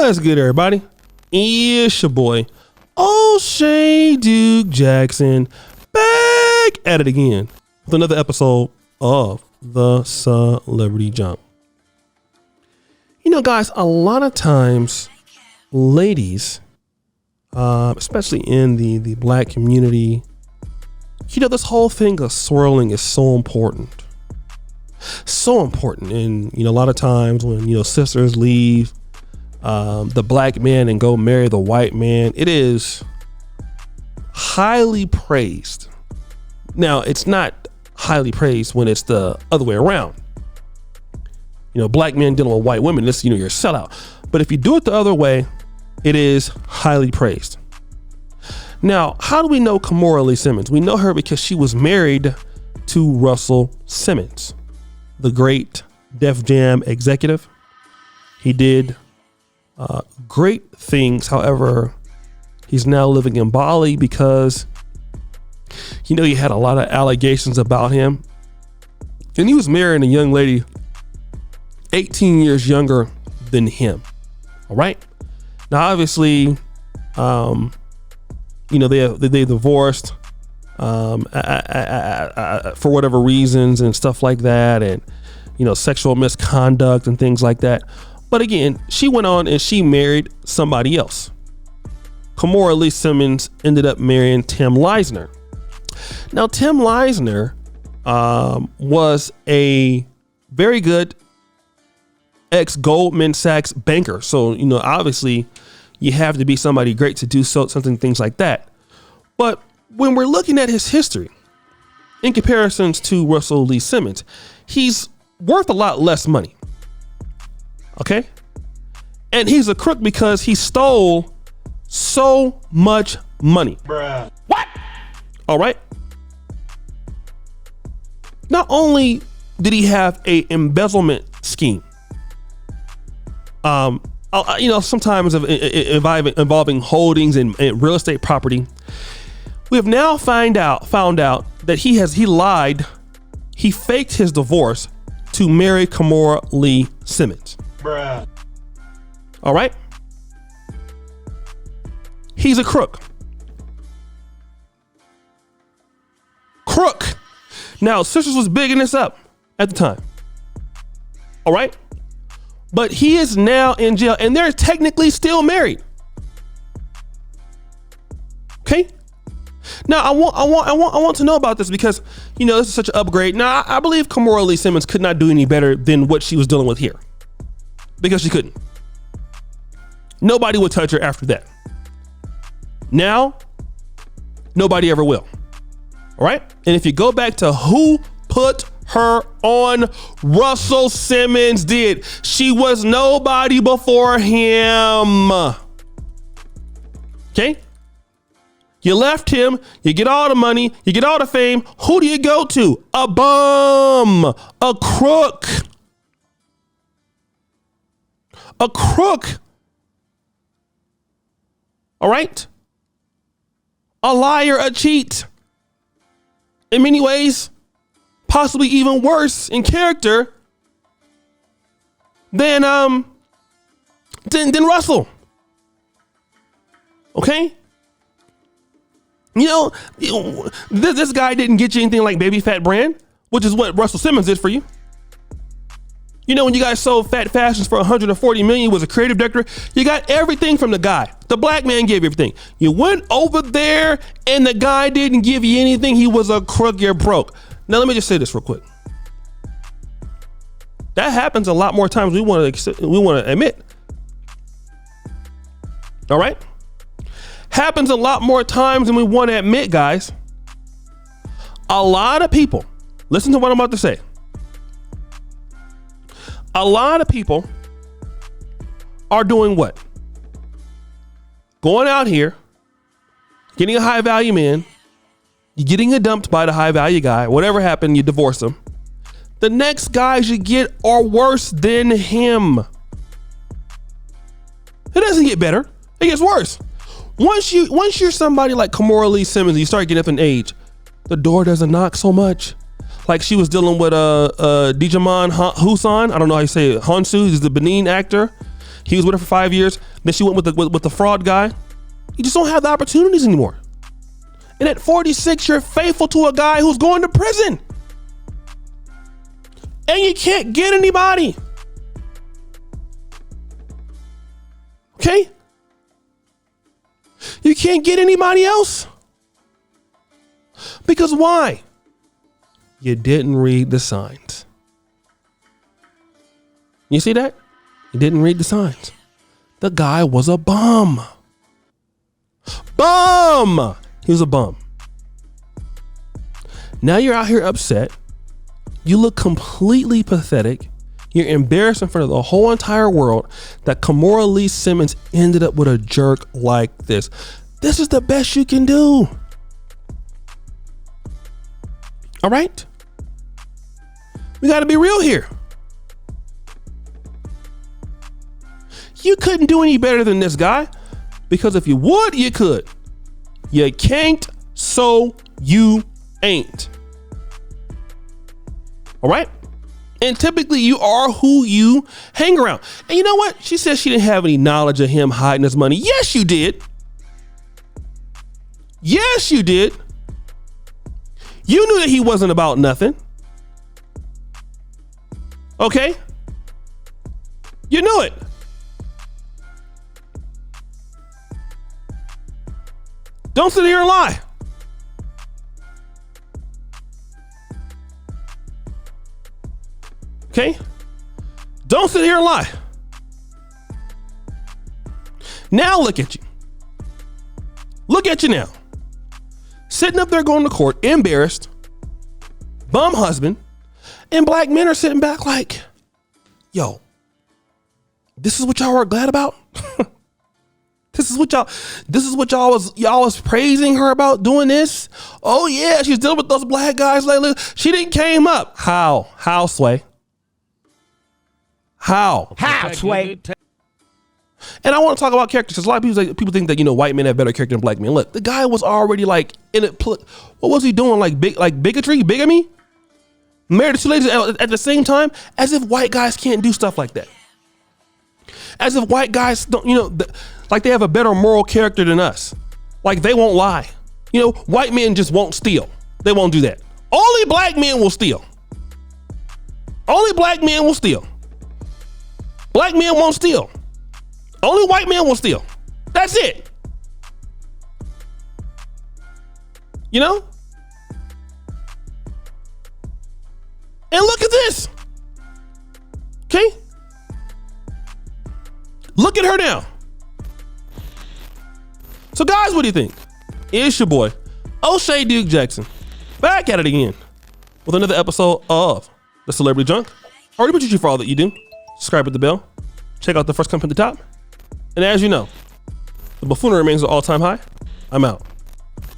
What's good, everybody? It's your boy, O'Shea Duke Jackson, back at it again with another episode of the Celebrity Jump. You know, guys, a lot of times, ladies, especially in the black community, you know, this whole thing of swirling is so important. So important. And, you know, a lot of times when, you know, sisters leave the black man and go marry the white man, it is highly praised. Now, it's not highly praised when it's the other way around. You know, black men dealing with white women, this, you know, you're a sellout. But if you do it the other way, it is highly praised. Now, how do we know Kimora Lee Simmons? We know her because she was married to Russell Simmons, the great Def Jam executive. He did great things. However, he's now living in Bali because, you know, he had a lot of allegations about him. And he was marrying a young lady 18 years younger than him. All right. Now, obviously, you know, they divorced for whatever reasons and stuff like that. And, you know, sexual misconduct and things like that. But again, she went on and she married somebody else. Kimora Lee Simmons ended up marrying Tim Leisner. Now, Tim Leisner was a very good ex-Goldman Sachs banker. So, you know, obviously you have to be somebody great to do things like that. But when we're looking at his history in comparisons to Russell Lee Simmons, he's worth a lot less money. Okay. And he's a crook because he stole so much money. Bruh. What? All right. Not only did he have a embezzlement scheme, you know, sometimes involving holdings and real estate property, we have now found out that he lied. He faked his divorce to marry Kimora Lee Simmons. Bruh. All right. He's a crook. Crook. Now, Sisters was bigging this up at the time. All right. But he is now in jail and they're technically still married. Okay. Now, I want to know about this because, you know, this is such an upgrade. Now, I believe Kimora Lee Simmons could not do any better than what she was dealing with here because she couldn't. Nobody would touch her after that. Now, nobody ever will. All right. And if you go back to who put her on, Russell Simmons did. She was nobody before him. Okay. You left him, you get all the money, you get all the fame. Who do you go to? A bum, a crook, a crook. All right. A liar, a cheat. In many ways, possibly even worse in character than Russell. Okay. You know, this guy didn't get you anything like Baby Fat brand, which is what Russell Simmons did for you. You know, when you guys sold Fat Fashions for $140 million, was a creative director. You got everything from the guy. The black man gave you everything. You went over there and the guy didn't give you anything. He was a crook. You're broke. Now, let me just say this real quick. That happens a lot more times we want to admit. All right. Happens a lot more times than we want to admit, guys. A lot of people, listen to what I'm about to say. A lot of people are doing what? Going out here, getting a high value man, you're getting dumped by the high value guy, whatever happened, you divorce him. The next guys you get are worse than him. It doesn't get better. It gets worse. Once you're somebody like Kimora Lee Simmons, you start getting up in age, the door doesn't knock so much. Like she was dealing with Djimon Hounsou. I don't know how you say it. Hounsou. He's the Benin actor. He was with her for 5 years. Then she went with the fraud guy. You just don't have the opportunities anymore. And at 46, you're faithful to a guy who's going to prison. And you can't get anybody. Okay? You can't get anybody else. Because why? You didn't read the signs. You see that? You didn't read the signs. The guy was a bum. Bum! He was a bum. Now you're out here upset. You look completely pathetic. You're embarrassed in front of the whole entire world that Kimora Lee Simmons ended up with a jerk like this. This is the best you can do. All right? We got to be real here. You couldn't do any better than this guy, because if you would, you could. You can't, so you ain't. All right? And typically you are who you hang around. And you know what? She says she didn't have any knowledge of him hiding his money. Yes, you did. Yes, you did. You knew that he wasn't about nothing. Okay? You knew it. Don't sit here and lie. Okay? Don't sit here and lie. Now look at you. Look at you now. Sitting up there going to court, embarrassed, bum husband, and black men are sitting back like, yo, this is what y'all are glad about? This is what y'all was praising her about doing this? Oh yeah, she's dealing with those black guys lately. She didn't came up. How, Sway? How, Sway? And I want to talk about characters, because a lot of people think that, you know, white men have better character than black men. Look, the guy was already like in it. What was he doing? Like bigamy? Married to two ladies at the same time, as if white guys can't do stuff like that. As if white guys don't, you know, like they have a better moral character than us. Like they won't lie. You know, white men just won't steal. They won't do that. Only black men will steal. Only black men will steal. Black men won't steal. Only white men will steal. That's it. You know? And look at this. Okay? Look at her now. So guys, what do you think? It's your boy, O'Shea Duke Jackson, back at it again with another episode of The Celebrity Junk. I already appreciate you for all that you do. Subscribe with the bell. Check out the first comment at the top. And as you know, the buffoonery remains at all-time high. I'm out.